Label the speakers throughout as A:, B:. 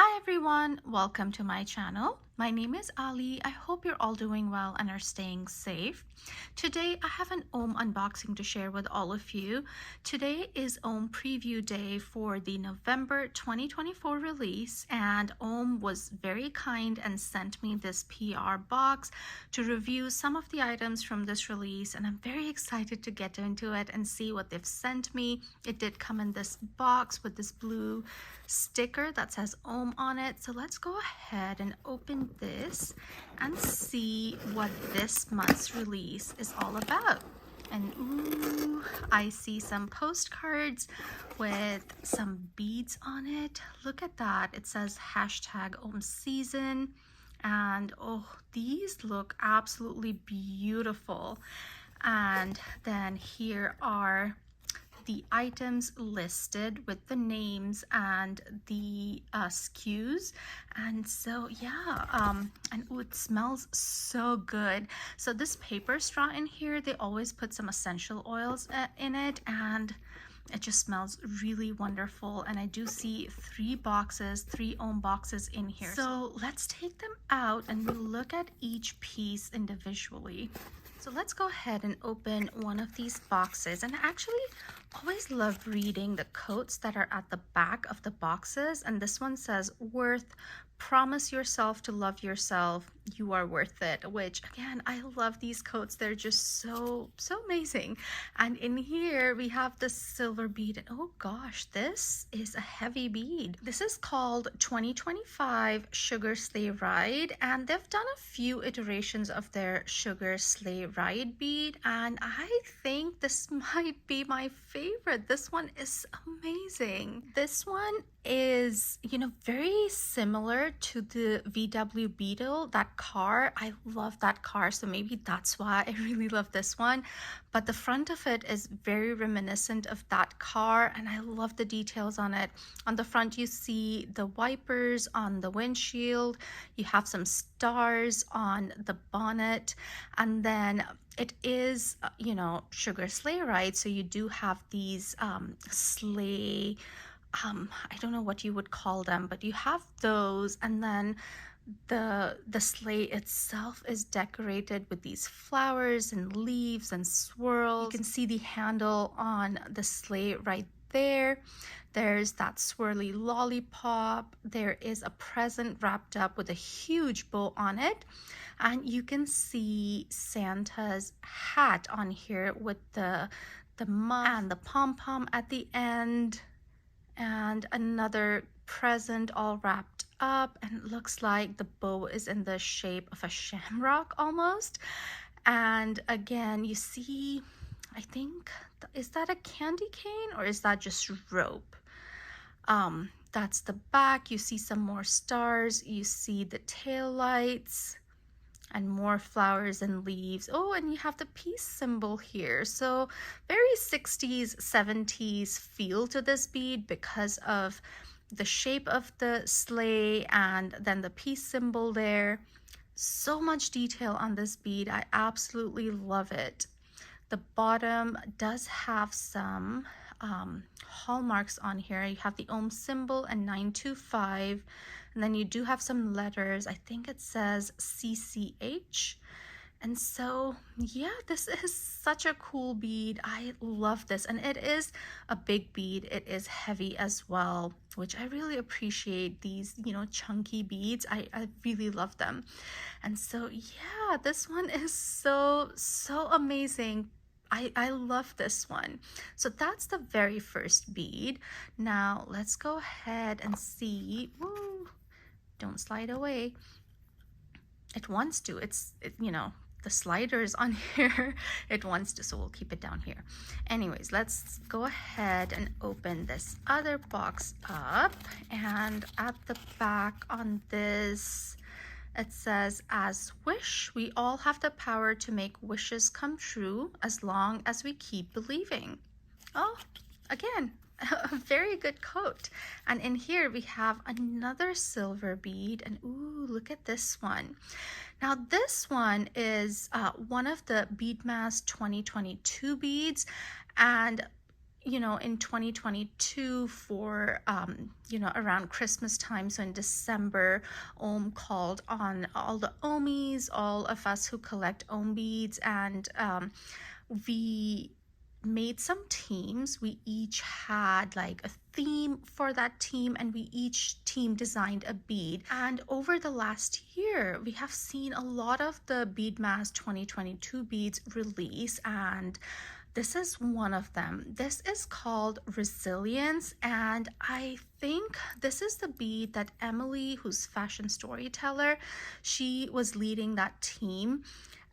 A: Hi everyone, welcome to my channel. My name is Ali. I hope you're all doing well and are staying safe. Today I have an unboxing to share with all of you. Today is preview day for the November 2024 release, and was very kind and sent me this PR box to review some of the items from this release, and I'm very excited to get into it and see what they've sent me. It did come in this box with this blue sticker that says on it. So let's go ahead and open this and see what this month's release is all about. And ooh, I see some postcards with some beads on it. Look at that. It says hashtag season. And oh, these look absolutely beautiful. And then here are the items listed with the names and the SKUs. And so yeah, and ooh, it smells so good. So this paper straw in here, they always put some essential oils in it, and it just smells really wonderful. And I do see three boxes in here. So let's take them out and we'll look at each piece individually. So let's go ahead and open one of these boxes. And I actually always love reading the quotes that are at the back of the boxes. And this one says, "Worth, promise yourself to love yourself. You are worth it," which again, I love these quotes. They're just so amazing. And in here we have the silver bead, and oh gosh, this is a heavy bead. This is called 2025 Sugar Sleigh Ride, and they've done a few iterations of their Sugar Sleigh Ride bead, and I think this might be my favorite. This one is amazing. This one is, very similar to the VW Beetle, that car. I love that car, so maybe that's why I really love this one. But the front of it is very reminiscent of that car, and I love the details on it. On the front you see the wipers on the windshield, you have some stars on the bonnet, and then it is, Sugar Sleigh Ride, so you do have these sleigh, I don't know what you would call them, but you have those, and then the sleigh itself is decorated with these flowers and leaves and swirls. You can see the handle on the sleigh right there. There's that swirly lollipop. There is a present wrapped up with a huge bow on it, and you can see Santa's hat on here with the muff and the pom-pom at the end, and another present all wrapped up, and it looks like the bow is in the shape of a shamrock almost. And again, you see, I think, is that a candy cane or is that just rope? That's the back. You see some more stars, you see the tail lights and more flowers and leaves. Oh, and you have the peace symbol here. So very 60s, 70s feel to this bead because of the shape of the sleigh and then the peace symbol there. So much detail on this bead. I absolutely love it. The bottom does have some hallmarks on here. You have the symbol and 925, and then you do have some letters. I think it says CCH. And so yeah, this is such a cool bead. I love this, and it is a big bead. It is heavy as well, which I really appreciate. These, chunky beads, I really love them. And so yeah, this one is so amazing. I love this one. So that's the very first bead. Now let's go ahead and see. Woo, don't slide away. It wants to. The sliders on here, it wants to, so we'll keep it down here. Anyways, let's go ahead and open this other box up, and at the back on this, it says, "As wish, we all have the power to make wishes come true as long as we keep believing." Oh, again, a very good quote. And in here we have another silver bead, and ooh, look at this one. Now this one is one of the Beadmas 2022 beads, and in 2022 for, around Christmas time. So in December, Ohm called on all the Ohmies, all of us who collect Ohm beads, and we made some teams. We each had like a theme for that team, and we each team designed a bead. And over the last year, we have seen a lot of the Beadmas 2022 beads release, and this is one of them. This is called Resilience, and I think this is the bead that Emily, who's fashion storyteller, she was leading that team.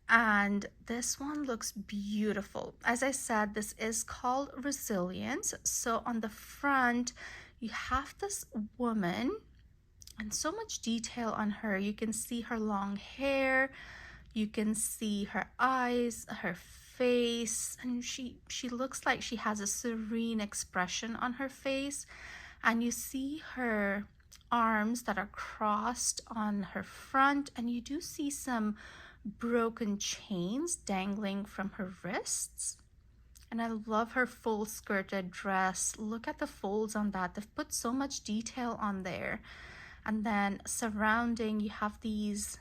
A: And this one looks beautiful. As I said, this is called Resilience. So on the front, you have this woman and so much detail on her. You can see her long hair, you can see her eyes, her face, and she looks like she has a serene expression on her face. And you see her arms that are crossed on her front, and you do see some broken chains dangling from her wrists. And I love her full skirted dress. Look at the folds on that. They've put so much detail on there. And then surrounding, you have these,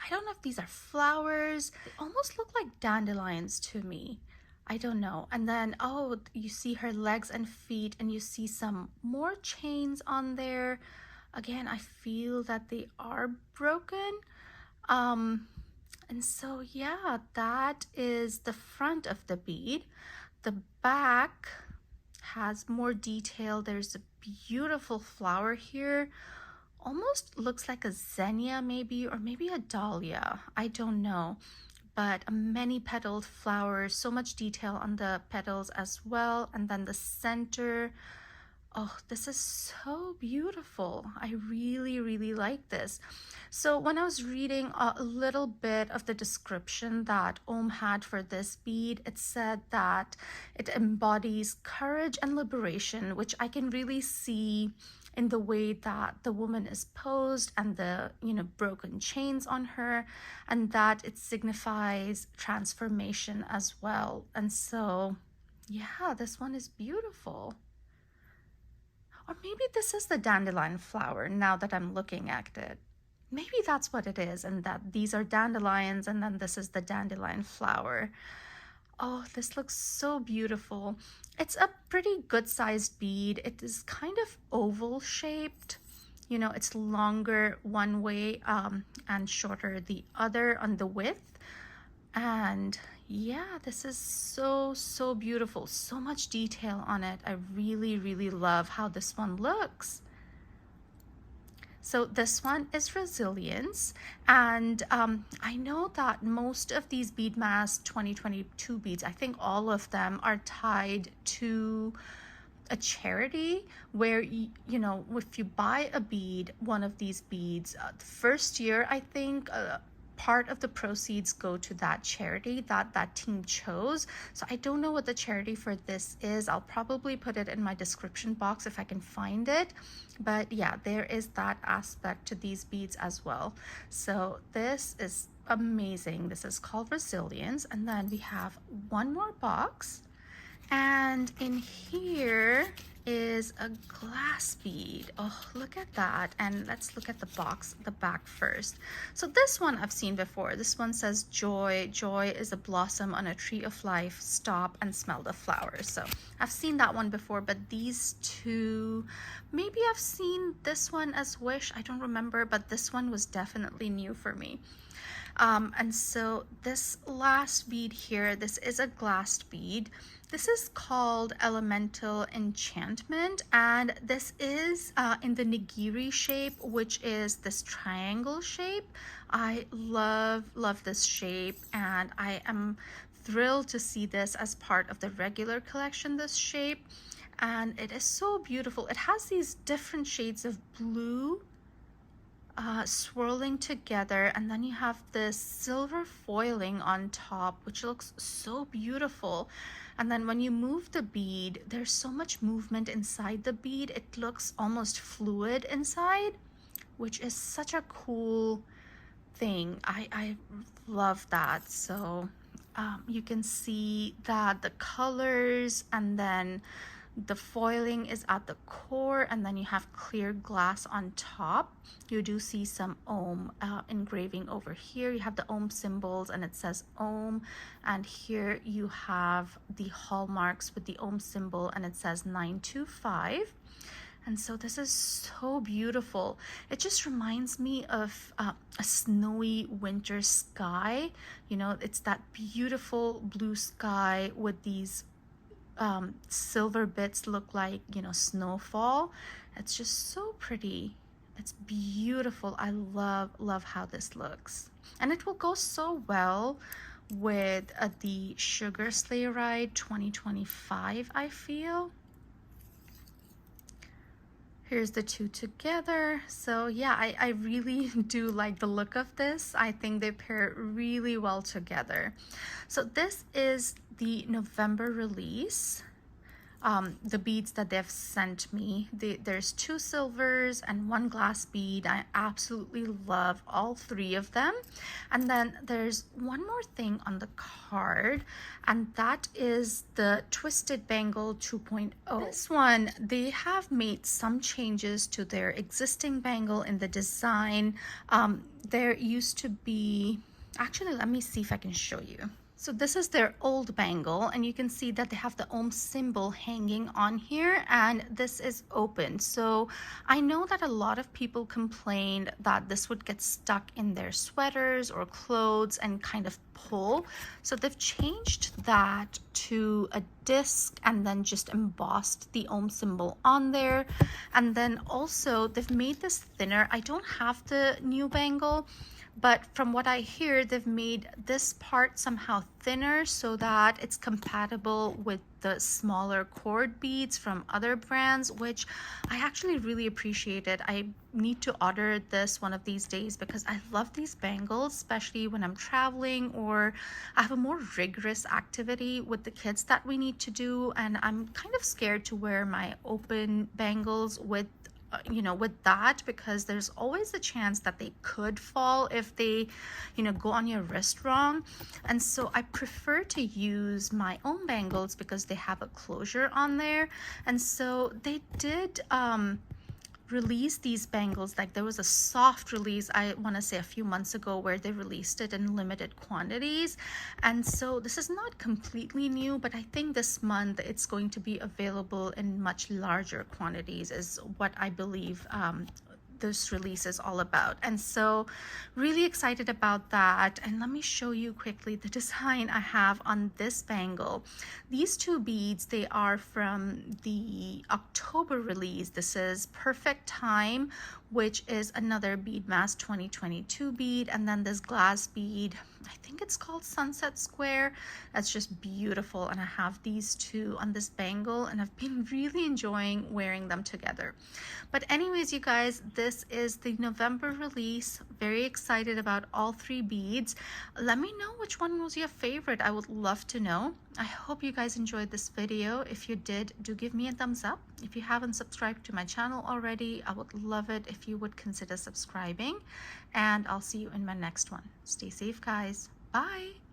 A: I don't know if these are flowers. They almost look like dandelions to me. I don't know. And then, oh, you see her legs and feet, and you see some more chains on there. Again, I feel that they are broken. And so, yeah, that is the front of the bead. The back has more detail. There's a beautiful flower here. Almost looks like a zinnia maybe, or maybe a dahlia. I don't know. But a many-petaled flower, so much detail on the petals as well. And then the center. Oh, this is so beautiful. I really, really like this. So when I was reading a little bit of the description that Ohm had for this bead, it said that it embodies courage and liberation, which I can really see in the way that the woman is posed and the, broken chains on her, and that it signifies transformation as well. And so, yeah, this one is beautiful. Or maybe this is the dandelion flower now that I'm looking at it. Maybe that's what it is, and that these are dandelions, and then this is the dandelion flower. Oh, this looks so beautiful. It's a pretty good sized bead. It is kind of oval shaped. It's longer one way and shorter the other on the width. And yeah, this is so, so beautiful. So much detail on it. I really, really love how this one looks. So this one is Resilience. And I know that most of these Beadmas 2022 beads, I think all of them are tied to a charity where, if you buy a bead, one of these beads, the first year, I think, part of the proceeds go to that charity that team chose. So I don't know what the charity for this is. I'll probably put it in my description box if I can find it. But yeah, there is that aspect to these beads as well. So this is amazing. This is called Resilience. And then we have one more box. And in here is a glass bead. Oh, look at that. And let's look at the box, the back first. So this one I've seen before. This one says joy. Joy is a blossom on a tree of life. Stop and smell the flowers. So I've seen that one before, but these two, maybe I've seen this one as wish. I don't remember, but this one was definitely new for me. And so this last bead here, this is a glass bead. This is called Elemental Enchantment, and this is in the nigiri shape, which is this triangle shape. I love this shape, and I am thrilled to see this as part of the regular collection, this shape. And it is so beautiful. It has these different shades of blue swirling together, and then you have this silver foiling on top, which looks so beautiful. And then when you move the bead, there's so much movement inside the bead. It looks almost fluid inside, which is such a cool thing. I love that. So you can see that the colors, and then the foiling is at the core, and then you have clear glass on top. You do see some Ohm engraving over here. You have the Ohm symbols and it says Ohm, and here you have the hallmarks with the Ohm symbol and it says 925. And so this is so beautiful. It just reminds me of a snowy winter sky. You know, it's that beautiful blue sky with these silver bits look like, you know, snowfall. It's just so pretty. It's beautiful. I love how this looks. And it will go so well with the Sugar Sleigh Ride 2025, I feel. Here's the two together. So yeah, I really do like the look of this. I think they pair really well together. So this is the November release. The beads that they've sent me. There's 2 silvers and 1 glass bead. I absolutely love all 3 of them. And then there's one more thing on the card, and that is the Twisted Bangle 2.0. This one, they have made some changes to their existing bangle in the design. There used to be, actually, let me see if I can show you. So this is their old bangle, and you can see that they have the Ohm symbol hanging on here, and this is open. So I know that a lot of people complained that this would get stuck in their sweaters or clothes and kind of pull. So they've changed that to a disc and then just embossed the Ohm symbol on there. And then also they've made this thinner. I don't have the new bangle, but from what I hear, they've made this part somehow thinner so that it's compatible with the smaller cord beads from other brands, which I actually really appreciated. I need to order this one of these days because I love these bangles, especially when I'm traveling or I have a more rigorous activity with the kids that we need to do, and I'm kind of scared to wear my open bangles with you know, with that, because there's always a chance that they could fall if they, you know, go on your wrist wrong. And so I prefer to use my own bangles because they have a closure on there. And so they did release these bangles. Like there was a soft release, I want to say a few months ago, where they released it in limited quantities. And so this is not completely new, but I think this month it's going to be available in much larger quantities, is what I believe this release is all about. And so really excited about that. And let me show you quickly the design I have on this bangle. These 2 beads, they are from the October release. This is Perfect Time, which is another Bead Mass 2022 bead, and then this glass bead, I think it's called Sunset Square. That's just beautiful, and I have these 2 on this bangle, and I've been really enjoying wearing them together. But anyways, you guys, this is the November release. Very excited about all 3 beads. Let me know which one was your favorite. I would love to know. I hope you guys enjoyed this video. If you did, do give me a thumbs up. If you haven't subscribed to my channel already, I would love it if you would consider subscribing. And I'll see you in my next one. Stay safe, guys. Bye.